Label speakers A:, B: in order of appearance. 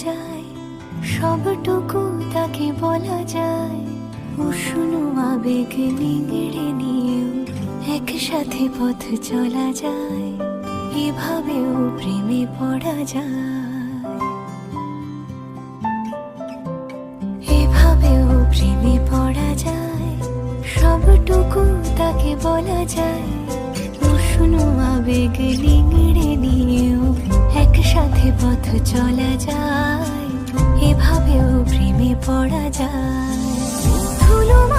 A: যায়, সবটুকু তাকে বলা যায়। উষ্ণ আবেগ নিংড়ে নিয়েও একসাথে পথ চলা যায়, এভাবেও প্রেমে পড়া যায়, এভাবেও প্রেমে পড়া যায়। সবটুকু তাকে বলা যায়, উষ্ণ আবেগ নিংড়ে নিয়েও একসাথে পথ চলা যায়, এভাবেও প্রেমে পড়া যায়। ধুলো